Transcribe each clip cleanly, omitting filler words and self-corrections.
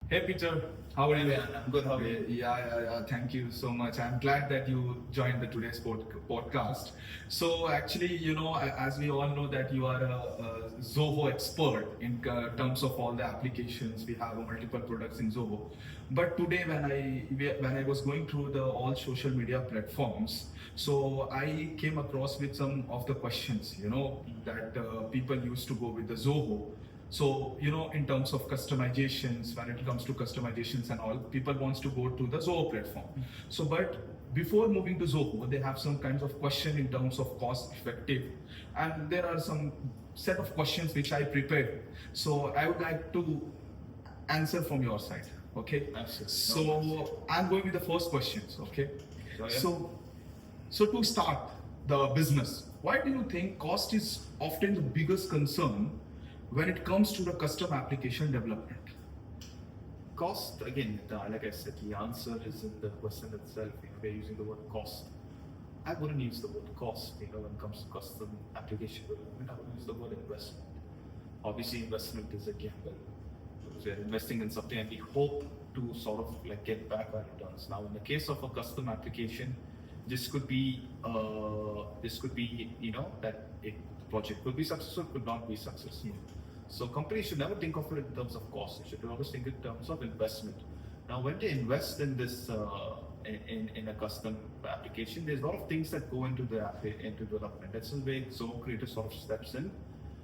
Hey Peter, how are you? Yeah, I'm good. How are you? Yeah. Thank you so much. I'm glad that you joined the today's podcast. So actually, as we all know that you are a Zoho expert in terms of all the applications. We have multiple products in Zoho. But today, when I was going through the all social media platforms, so I came across with some of the questions, that people used to go with the Zoho. So, in terms of customizations, when it comes to customizations and all, people wants to go to the Zoho platform. So, but before moving to Zoho, they have some kinds of question in terms of cost effective. And there are some set of questions which I prepared. So I would like to answer from your side. Okay. Absolutely. So I'm going with the first questions. Okay. So, yeah. So to start the business, why do you think cost is often the biggest concern when it comes to the custom application development? Cost, again, like I said, the answer is in the question itself. We're using the word cost. I wouldn't use the word cost, when it comes to custom application development. I would use the word investment. Obviously, investment is a gamble. Because we're investing in something and we hope to sort of like get back our returns. Now, in the case of a custom application, this could be, that a project could be successful, could not be successful. So companies should never think of it in terms of cost. They should always think in terms of investment. Now, when they invest in this in a custom application, there's a lot of things that go into into development. That's the way Zoho Creator sort of steps in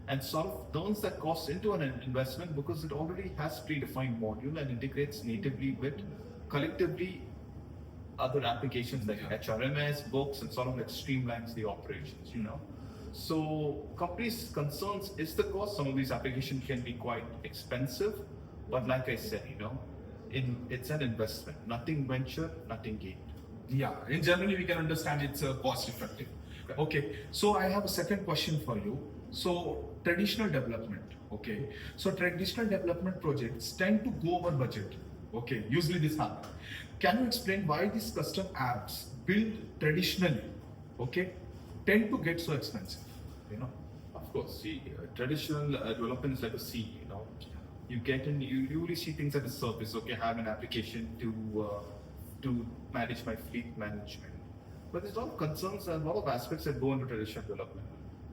and sort of turns that cost into an investment because it already has predefined module and integrates natively with collectively other applications like HRMS, books, and sort of like streamlines the operations. So companies' concerns is the cost. Some of these applications can be quite expensive, but like I said, it's an investment. Nothing venture, nothing gained. Yeah, in generally we can understand it's cost effective. Okay, so I have a second question for you. So traditional development, okay. So traditional development projects tend to go over budget. Okay, usually this happens. Can you explain why these custom apps built traditionally, okay, tend to get so expensive? Of course, see, traditional development is like a sea. You get in, you usually see things at the surface. Okay, I have an application to manage my fleet management, but there's a lot of concerns and a lot of aspects that go into traditional development: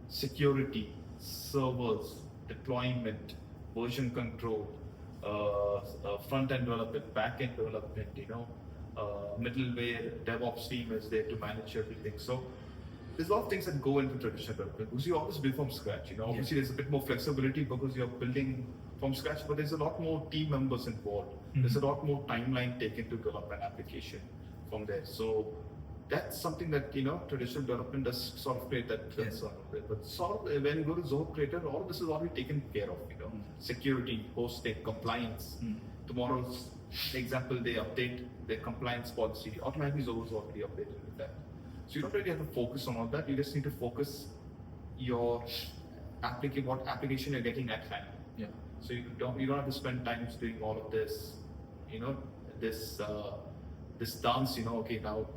security, servers, deployment, version control, front-end development, back-end development. Middleware, DevOps team is there to manage everything. So there's a lot of things that go into traditional development because you always build from scratch. Obviously there's a bit more flexibility because you're building from scratch, but there's a lot more team members involved. There's a lot more timeline taken to develop an application from there. So that's something that traditional development does sort of create that concern. But sort of when you go to Zoho Creator, all of this is already taken care of. Security, hosting, compliance. Tomorrow's example, they update their compliance policy. Automatically Zoho is already updated with that. So you don't really have to focus on all that. You just need to focus your what application you're getting at hand. Yeah. So you don't have to spend time doing all of this, this dance. Okay, now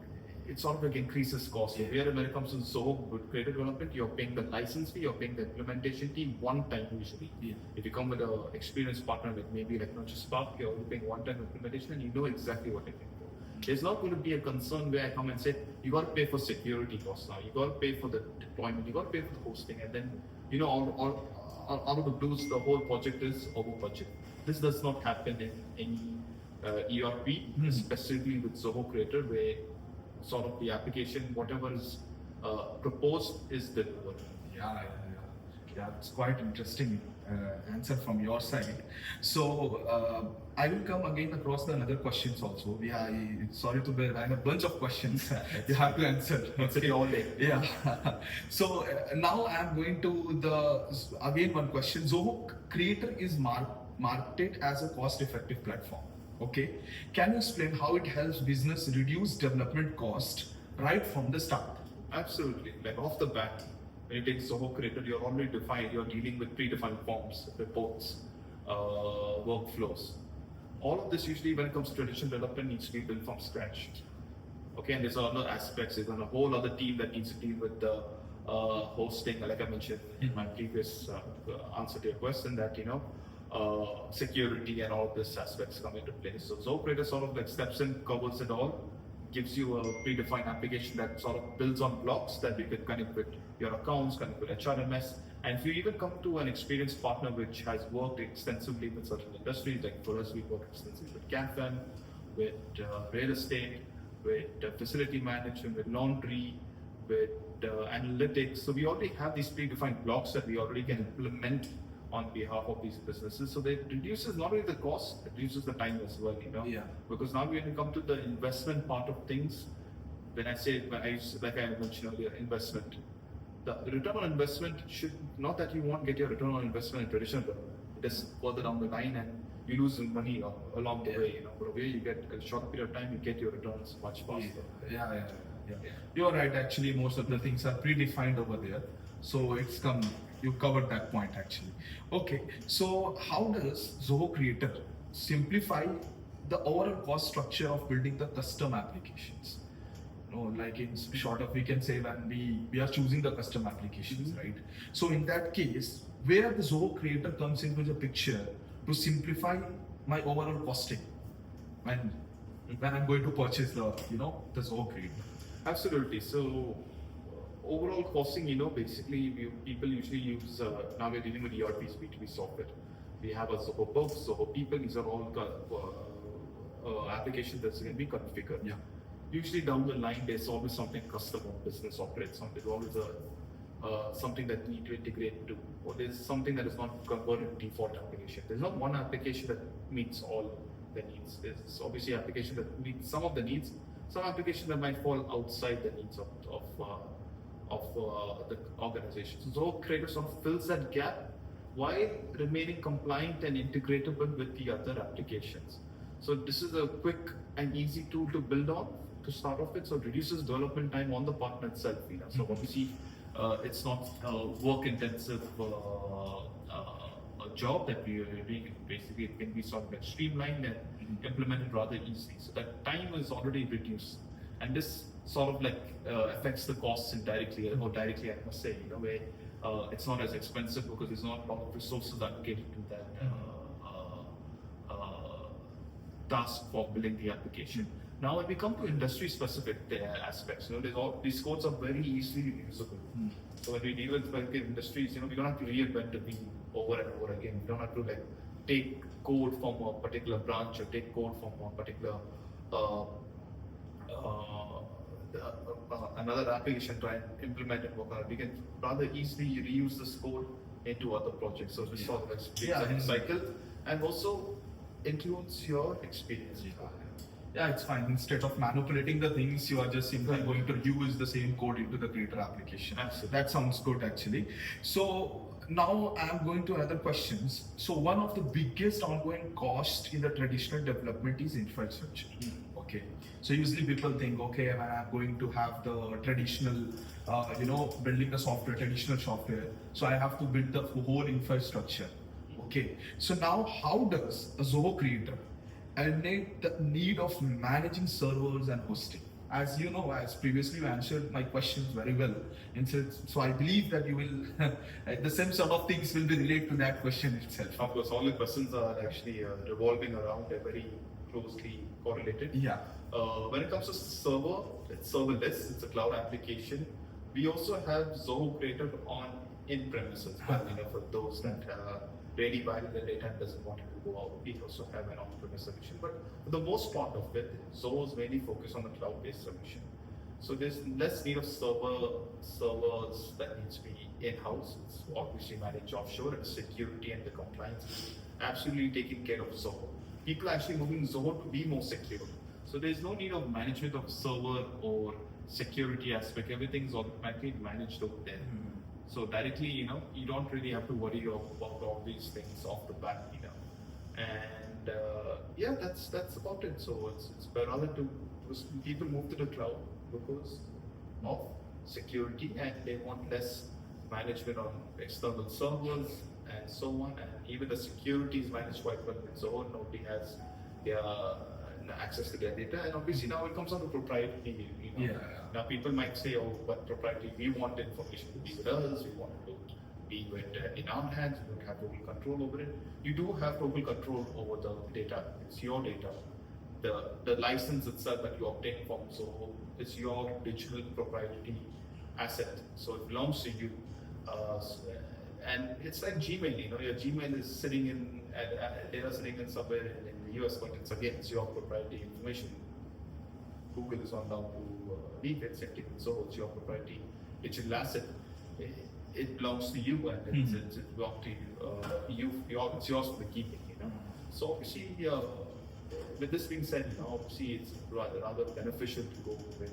it sort of like increases cost. So here, when it comes to Zoho Creator development, you're paying the license fee, you're paying the implementation fee one time usually. Yeah. If you come with an experienced partner, like maybe like not just Spark, you're only paying one time implementation, and you know exactly what you're paying for. There's not going to be a concern where I come and say, you got to pay for security costs now, you got to pay for the deployment, you got to pay for the hosting, and then, all out of the blues, the whole project is over budget. This does not happen in any ERP, specifically with Zoho Creator, where sort of the application, whatever is proposed, is delivered. Yeah, it's quite interesting answer from your side. So I will come again across the another questions also. Yeah, sorry to bear. I have a bunch of questions you have to answer. It's okay, all day. Yeah. So now I am going to again one question. Zoho Creator is marketed as a cost-effective platform. Okay, can you explain how it helps business reduce development cost right from the start? Absolutely. Like off the bat, when you take Zoho Creator, you're already defined. You're dealing with predefined forms, reports, workflows. All of this usually, when it comes to traditional development, needs to be built from scratch. Okay, and there's other aspects. There's a whole other team that needs to deal with the hosting, like I mentioned in my previous answer to your question, that security and all these aspects come into place. So Zoho Creator sort of like steps in, covers it all, gives you a predefined application that sort of builds on blocks that you can connect with your accounts, connect with HRMS. And if you even come to an experienced partner which has worked extensively with certain industries, like for us, we work extensively with CAFM, with real estate, with facility management, with laundry, with analytics. So we already have these predefined blocks that we already can implement on behalf of these businesses. So that reduces not only the cost, it reduces the time as well, Yeah. Because now when you come to the investment part of things, like I mentioned earlier, investment. The return on investment should not that you won't get your return on investment in traditional, but it is further down the line and you lose money along the way, But where you get a short period of time, you get your returns much faster. Yeah. You're right. Actually, most of the things are predefined over there. So you covered that point actually. Okay. So how does Zoho Creator simplify the overall cost structure of building the custom applications? Like in short of we can say when we are choosing the custom applications, right? So in that case, where the Zoho Creator comes into the picture to simplify my overall costing when I'm going to purchase the Zoho Creator. Absolutely. So overall costing, basically people usually use, now we're dealing with ERPs, B2B software. We have a Zoho Books, Zoho People, these are all applications that can be configured. Yeah. Usually down the line, there's always something customer business operates on. There's always something that you need to integrate to, or there's something that is not converted to default application. There's not one application that meets all the needs. There's obviously application that meets some of the needs, some application that might fall outside the needs of the organization. So Zoho Creator sort of fills that gap while remaining compliant and integratable with the other applications. So this is a quick and easy tool to build on to start off with. So it reduces development time on the partner itself. So obviously it's not a work-intensive job that we are doing. Basically, it can be sort of like streamlined and implemented rather easily. So that time is already reduced, and this sort of like affects the costs indirectly or directly, I must say. Where it's not as expensive because there's not a lot of resources allocated to that task for building the application. Now, when we come to industry-specific aspects, these codes are very easily reusable. So when we deal with healthcare industries, we don't have to reinvent the wheel over and over again. We don't have to take code from a particular branch or take code from one particular another application, try and implement it. We can rather easily reuse this code into other projects. So this sort of speeds up the cycle and also includes your experience. Yeah, it's fine. Instead of manipulating the things, you are just simply going to use the same code into the Creator application. Absolutely. That sounds good actually. So now I'm going to other questions. So one of the biggest ongoing cost in the traditional development is infrastructure. Okay. So usually people think, okay, when I'm going to have the traditional, building the software, traditional software, so I have to build the whole infrastructure. Okay. So now how does a Zoho Creator eliminate the need of managing servers and hosting? As you know, as previously you answered my questions very well. And so I believe that you will, the same sort of things will be related to that question itself. Of course, all the questions are actually revolving around, they're very closely correlated. Yeah. When it comes to server, it's serverless, it's a cloud application. We also have Zoho Creator on in-premises, but for those that really value the data and doesn't want it to go out, we also have an on-premise solution. But for the most part of it, Zoho is mainly focused on the cloud-based solution. So there's less need of servers that needs to be in-house. It's obviously managed offshore, and security and the compliance is absolutely taken care of Zoho. People are actually moving Zoho to be more secure. So there's no need of management of server or security aspect. Everything's automatically managed over there. So directly, you don't really have to worry about all these things off the bat, And that's about it. So it's rather people move to the cloud because of security, and they want less management on external servers and so on. And even the security is managed quite well. So nobody has access to their data. And obviously now it comes down to proprietary. Now people might say, oh, but proprietary, we want information to be with us, we want it to be in our hands. You don't have total control over it. You do have total control over the data. It's your data. The license itself that you obtain from Zoho is your digital proprietary asset. So it belongs to you. And it's like Gmail. Your Gmail is sitting in data sitting in somewhere in the US, but it's your proprietary information. Google is not allowed to leave it. So it's your proprietary digital asset. It belongs to you, and it belongs to you. It's yours for the keeping. So obviously, with this being said, obviously it's rather beneficial to go with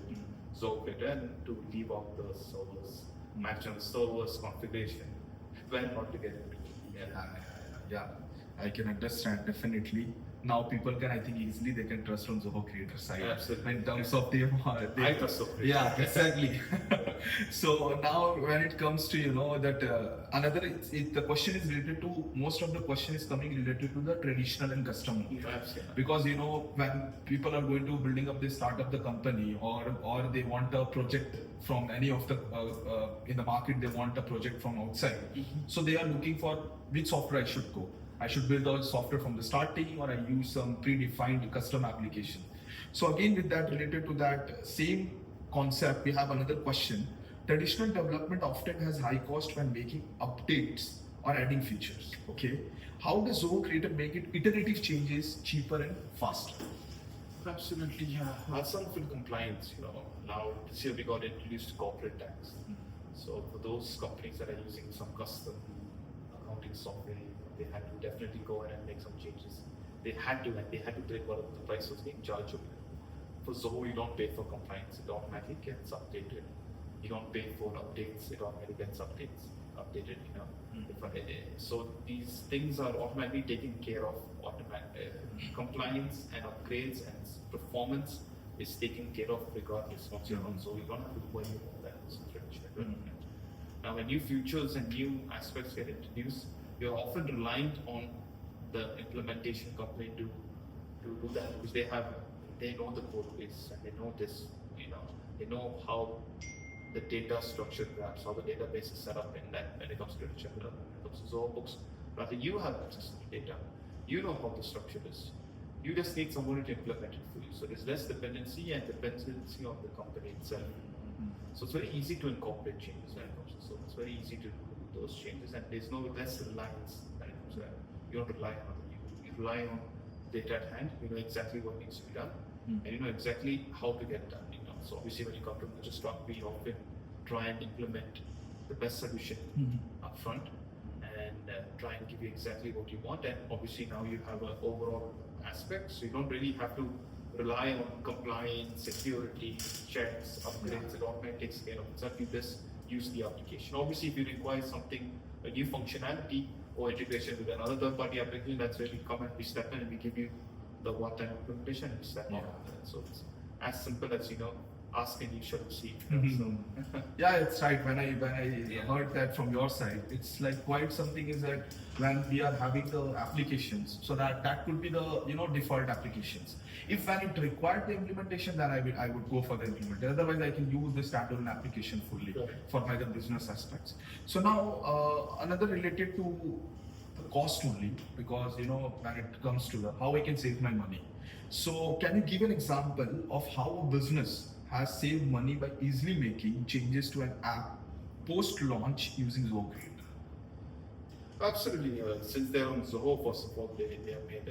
Zoho Creator and to leave out the servers, manage on the servers configuration, when not to get into it. Yeah, I can understand definitely. Now people can, I think, easily they can trust on Zoho Creator side. Absolutely. In terms of their I trust Zoho Creator. Yeah, exactly. So now when it comes to that the question is related to, most of the question is coming related to the traditional and custom. Absolutely. Because when people are going to building up, they start up the company, or they want a project from any of the in the market, they want a project from outside. So they are looking for which software I should go. I should build all software from the starting, or I use some predefined custom application. So again, with that, related to that same concept, we have another question. Traditional development often has high cost when making updates or adding features. Okay, how does Zoho Creator make it iterative changes cheaper and faster? Absolutely, yeah. That's something compliance. Now this year we got introduced corporate tax. So for those companies that are using some custom accounting software, they had to definitely go in and make some changes. They had to take what the price was being charged. For Zoho, you don't pay for compliance; it automatically gets updated. You don't pay for updates; it automatically gets updated. So these things are automatically taken care of. Compliance and upgrades and performance is taken care of regardless once you're on. So you don't have to worry about that. Now, when new features and new aspects get introduced, you're often reliant on the implementation company to do that, because they know the code base and they know this, they know how the data structure graphs, how the database is set up in that when it comes to literature, when it comes to Zoho books. Rather, you have access to the data. You know how the structure is. You just need someone to implement it for you. So there's less dependency on the company itself. So it's very easy to incorporate changes when it comes to Zoho. It's very easy to do those changes, and there's no less reliance when it comes to that. You don't rely on other people. You rely on data at hand. You know exactly what needs to be done, and you know exactly how to get it done. So obviously, when you come to Register, we often try and implement the best solution up front, and try and give you exactly what you want. And obviously, now you have an overall aspect, so you don't really have to rely on compliance, security, checks, upgrades. It automatically takes care of itself. You just use the application. Obviously, if you require something, a new functionality or integration with another third-party application, that's where we come and we step in and we give you the one-time implementation and we step out. So it's as simple as ask and you shall receive. Yeah, it's right. When I heard that from your side, it's like quite something is that when we are having the applications, so that could be the default applications. If when it required the implementation, then I would go for the implementation. Otherwise, I can use the standalone application fully for my business aspects. So now another related to the cost only, because when it comes to the how I can save my money. So can you give an example of how a business has saved money by easily making changes to an app post-launch using Zoho Creator? Absolutely. Since they're on Zoho, first of all, they have made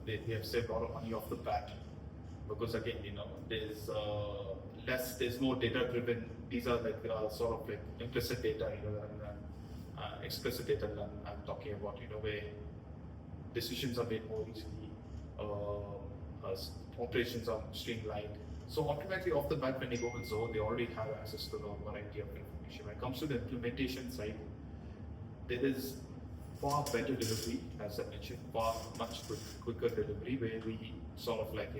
they have saved a lot of money off the bat, because again, there's more data-driven. These are like sort of like implicit data, explicit data that I'm talking about. Where decisions are made more easily, operations are streamlined. So automatically off the bat, when they go with Zoho, they already have access to the variety of information. When it comes to the implementation side, there is far better delivery, as I mentioned, much quicker delivery, where we sort of like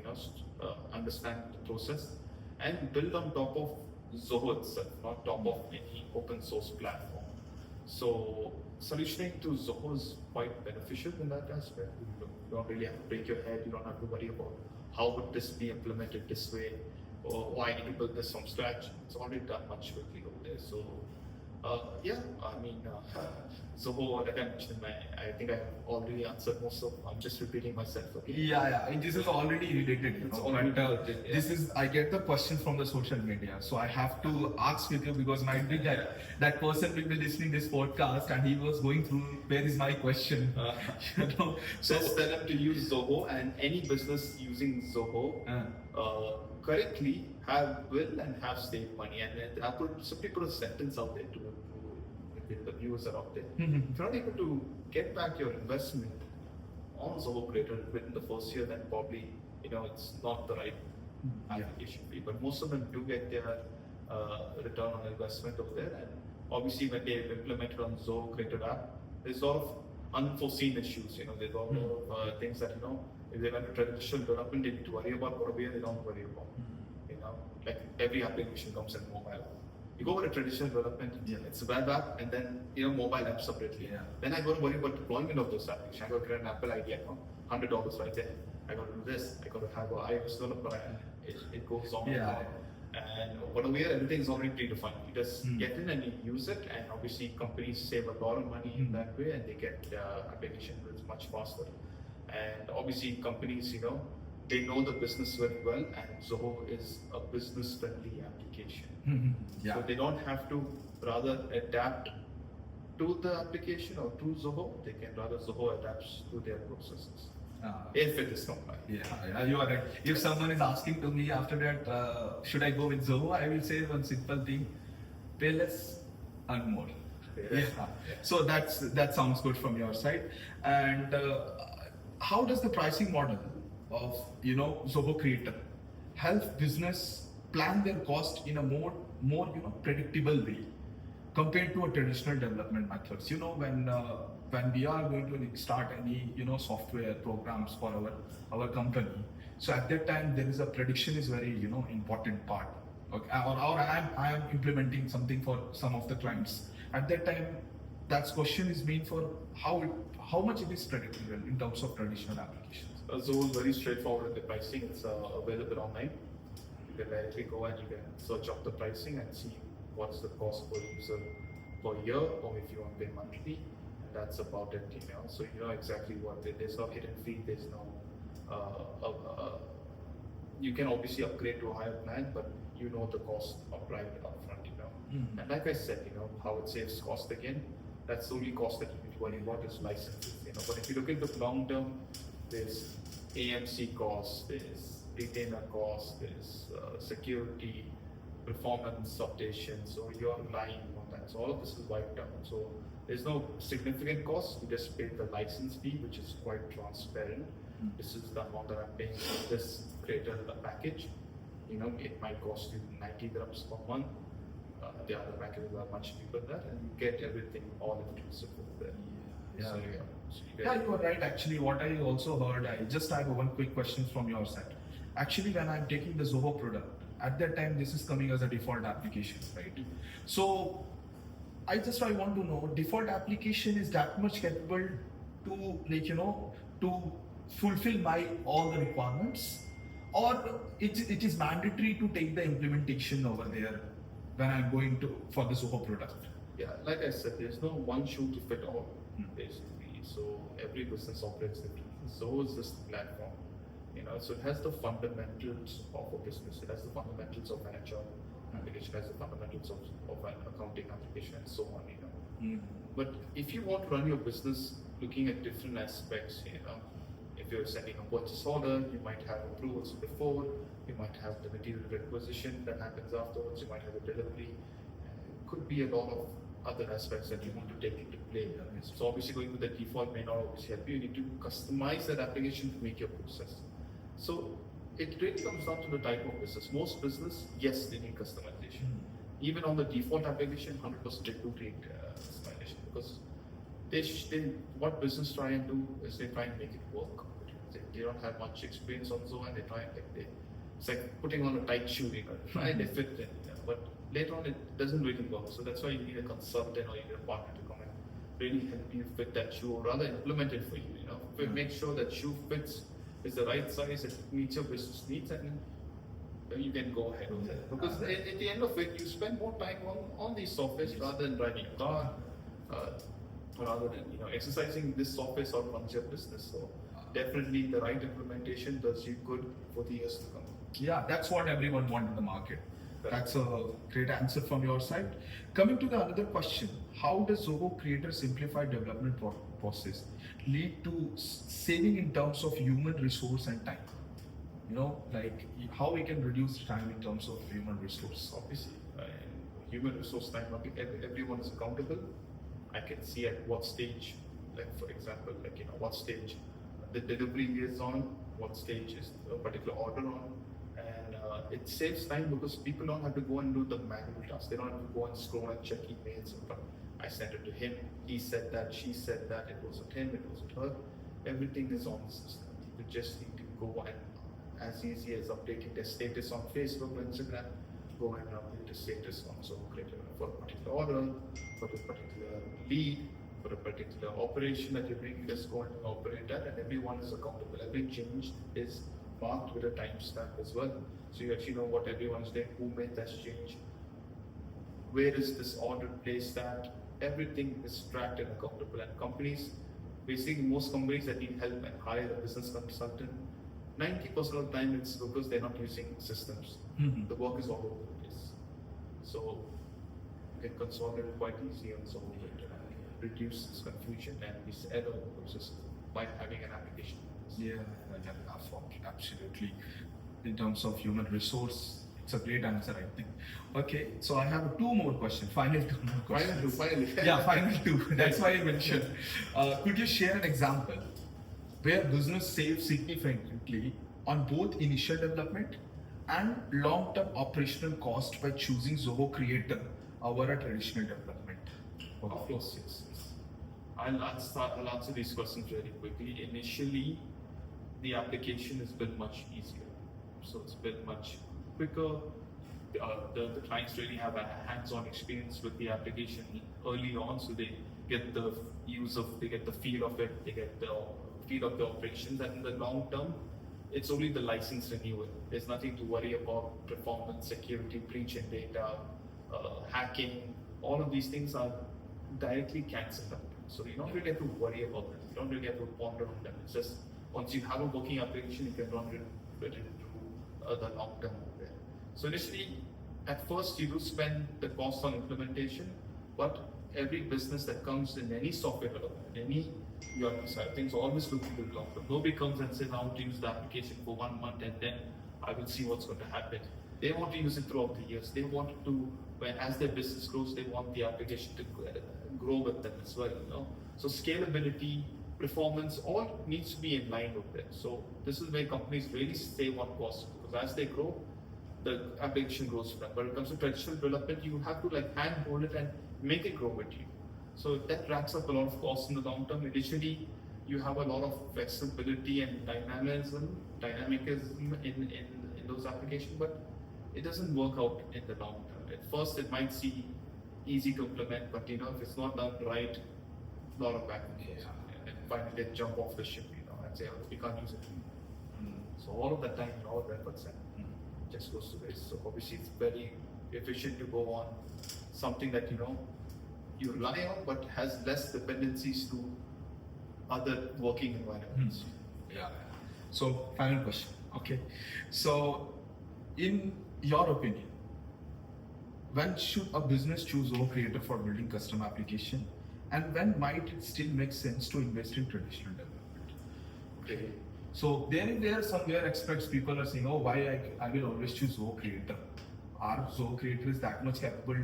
understand the process and build on top of Zoho itself, not top of any open source platform. So solutioning to Zoho is quite beneficial in that aspect. You don't really have to break your head. You don't have to worry about how would this be implemented this way, or I need to build this from scratch. It's already done much quickly over there. So Yeah, I mean, Zoho, like I mentioned, I think I have already answered most of. I'm just repeating myself. Okay. Yeah. This is already related, It's already related, yeah. This is, I get the question from the social media, so I have to ask with you because might be that person will be listening this podcast and he was going through where is my question, So just tell them to use Zoho, and any business using Zoho correctly will and have saved money. And I simply put a sentence out there to the viewers are out there. Mhm. If you're not able to get back your investment on Zoho Creator within the first year, then probably it's not the right application for you. But most of them do get their return on investment over there. And obviously, when they've implemented on Zoho Creator app, there's a lot of unforeseen issues. There's a lot of things that if they went to traditional development, they need to worry about. Over here, they don't worry about. Like every application comes in mobile. You go with a traditional development, it's a web app, and then mobile app separately. Yeah. Then I got to worry about deployment of those applications. I got to create an Apple ID account, $100 right there. I got to do this. I got to have an iOS developer. It goes on and on. And over here, everything's already predefined. You just get in and you use it, and obviously companies save a lot of money in that way, and they get application built much faster. And obviously companies, they know the business very well, and Zoho is a business-friendly application. Yeah. So they don't have to rather adapt to the application or to Zoho. They can rather Zoho adapts to their processes. If it is compliant. Yeah, you are right. If someone is asking to me after that, should I go with Zoho? I will say one simple thing: pay less, earn more. Yeah. So that sounds good from your side. And how does the pricing model of Zoho Creator help business plan their cost in a more predictable way compared to a traditional development methods? When we are going to start any software programs for our company, so at that time there is a prediction is very important part. Okay, or I am implementing something for some of the clients. At that time, that question is made for how much it is predictable in terms of traditional applications. Zoho is very straightforward in the pricing. It's available online. You can directly go and you can search up the pricing and see what's the cost per user per year, or if you want to pay monthly, and that's about it. So you know exactly what it is. There's no hidden fee. There's no. You can obviously upgrade to a higher plan, but you know the cost applied upfront. And like I said, how it saves cost again. That's the only cost that you need to worry about is licenses. But if you look at the long term, there's AMC costs, there's retainer costs, there's security, performance updations, so you're relying on that. So all of this is wiped out. So there's no significant cost. You just pay the license fee, which is quite transparent. This is the amount that I'm paying for this creator package. It might cost you 90 dirhams per month. The other packages are much cheaper than that, and you get everything all inclusive over there. Yeah, you are right. Actually, what I also heard, I just have one quick question from your side. Actually, when I'm taking the Zoho product, at that time this is coming as a default application, right? So I want to know, default application is that much capable to to fulfill my all the requirements, or it is mandatory to take the implementation over there when I'm going to for the Zoho product? Yeah, like I said, there's no one shoe to fit all, basically. So every business operates differently. Zoho is just a platform, so it has the fundamentals of a business. It has the fundamentals of an HR application, it has the fundamentals of an accounting application, and so on. But if you want to run your business looking at different aspects, if you're sending a purchase order, you might have approvals before, you might have the material requisition that happens afterwards, you might have a delivery. Could be a lot of other aspects that you want to take into play. So obviously going with the default may not always help you. You need to customize that application to make your process. So it really comes down to the type of business. Most business, yes, they need customization. Even on the default application, 100% they do take customization, because what business try and do is they try and make it work. They don't have much experience on Zoho, and they try and it's like putting on a tight shoe, try and they fit in. But later on, it doesn't really work. So that's why you need a consultant or you need a partner to come and really help you fit that shoe, or rather implement it for you. Make sure that shoe fits, is the right size, it meets your business needs, and you can go ahead with it. Because at the end of it, you spend more time on these softwares rather than driving a car, rather than exercising this software sort of runs your business. So definitely the right implementation does you good for the years to come. Yeah, that's what everyone wants in the market. Correct. That's a great answer from your side. Coming to the another question, how does Zoho Creator simplify development process lead to saving in terms of human resource and time? Like how we can reduce time in terms of human resource. Obviously, human resource time, everyone is accountable. I can see at what stage, like for example, what stage the delivery is on, what stage is a particular order on, and it saves time because people don't have to go and do the manual tasks. They don't have to go and scroll and check emails. But I sent it to him. He said that. She said that. It wasn't him. It wasn't her. Everything is on the system. You just need to go and, as easy as updating their status on Facebook or Instagram, go and update the status on Zoho Creator for a particular order, for a particular lead, for a particular operation that you're doing. Just go and operate that, and everyone is accountable. Every change is marked with a timestamp as well, so you actually know what everyone is doing, who made that change, where is this order placed at. Everything is tracked and accountable. And companies, basically most companies that need help and hire a business consultant, 90% of the time it's because they're not using systems. The work is all over the place. So you can consolidate quite easily on Zoho Creator and reduce this confusion and this error process by having an application. Yeah, absolutely. In terms of human resource, it's a great answer, I think. Okay, so I have two more questions. Final two more questions. Finally. Yeah, final two. That's why I mentioned. Could you share an example where business saves significantly on both initial development and long-term operational cost by choosing Zoho Creator over a traditional development? Of course, yes. I'll answer these questions very quickly. Initially, the application is built much easier. So it's built much quicker. The clients really have a hands-on experience with the application early on, so they get the they get the feel of it, they get the feel of the operations, and in the long term, it's only the license renewal. There's nothing to worry about performance, security, breach in data, hacking. All of these things are directly cancelled out. So you don't really have to worry about them. You don't really have to ponder on them. It's just once you have a working application, you can run it through the long term over there. So initially, at first, you do spend the cost on implementation, but every business that comes in any software development, any ERP side of things, always look to the long term. Nobody comes and says, I want to use the application for 1 month and then I will see what's going to happen. They want to use it throughout the years. They want to, as their business grows, they want the application to grow with them as well. So scalability, performance, all needs to be in line with them. So this is where companies really save on costs, because as they grow, the application grows for them. But when it comes to traditional development, you have to hand hold it and make it grow with you. So that racks up a lot of costs in the long term. Initially, you have a lot of flexibility and dynamicism in those applications, but it doesn't work out in the long term. At first, it might seem easy to implement, but if it's not done right, a lot of back and forth. And finally, they jump off the ship, and say, oh, we can't use it. So all of that time and all of that efforts just goes to waste. So obviously, it's very efficient to go on something that you rely on, but has less dependencies to other working environments. Yeah. So final question. Okay. So, in your opinion, when should a business choose Zoho Creator for building custom application, and when might it still make sense to invest in traditional development? Okay. So there are somewhere aspects people are saying, oh, why I will always choose Zoho Creator. Our Zoho Creator is that much capable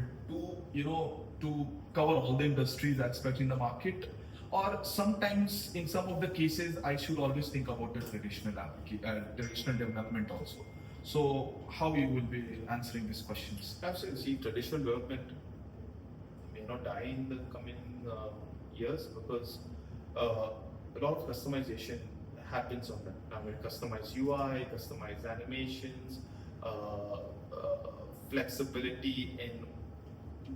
to cover all the industries aspects in the market, or sometimes in some of the cases I should always think about the traditional development also. So how you will be answering these questions? Absolutely. See, traditional development may not die in the coming years, because a lot of customization happens on them. I mean, customized UI, customized animations, flexibility in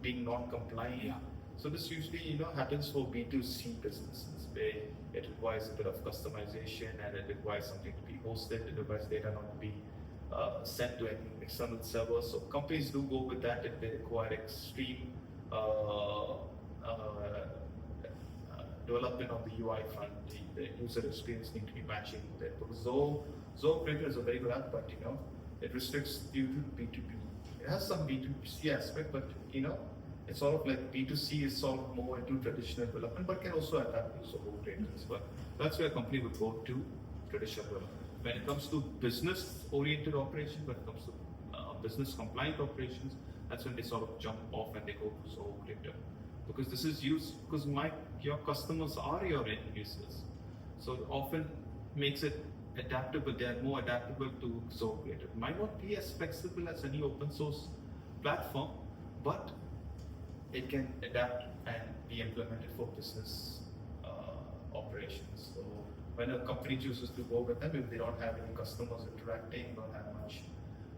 being non-compliant. Yeah. So this usually happens for B2C businesses, where it requires a bit of customization and it requires something to be hosted, it requires data not to be sent to any external server. So companies do go with that if they require extreme development on the UI front. The user experience need to be matching with it. Because Zoho Creator is a very good app, but it restricts you to B2B. It has some B2C aspect, but it's sort of like B2C is sort of more into traditional development, but can also adapt to Zoho Creator as well. That's where a company would go to traditional development. When it comes to business-oriented operations, when it comes to business-compliant operations, that's when they sort of jump off and they go to Zoho Creator. Because this is used, because your customers are your end users. So it often makes it adaptable, they are more adaptable to Zoho Creator. It might not be as flexible as any open source platform, but it can adapt and be implemented for business operations. So when a company chooses to go with them, if they don't have any customers interacting, don't have much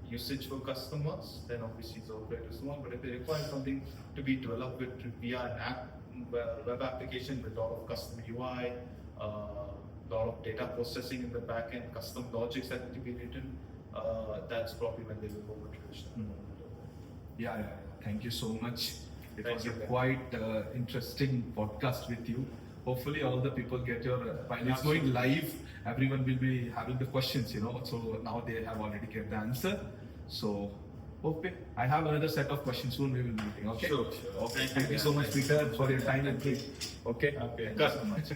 usage for customers, then obviously Zoho Creator is one. But if they require something to be developed via an app, web application with a lot of custom UI, a lot of data processing in the backend, custom logics that need to be written, that's probably when they will go with traditional. Yeah. Thank you so much. It Thank was you. a quite interesting podcast with you. Hopefully all the people get your, while it's going live, everyone will be having the questions, so now they have already get the answer. So, okay, I have another set of questions soon we will be meeting, okay? Sure. Okay, thank you so much, Peter, for your time and please. Okay? Okay. Thank you so much.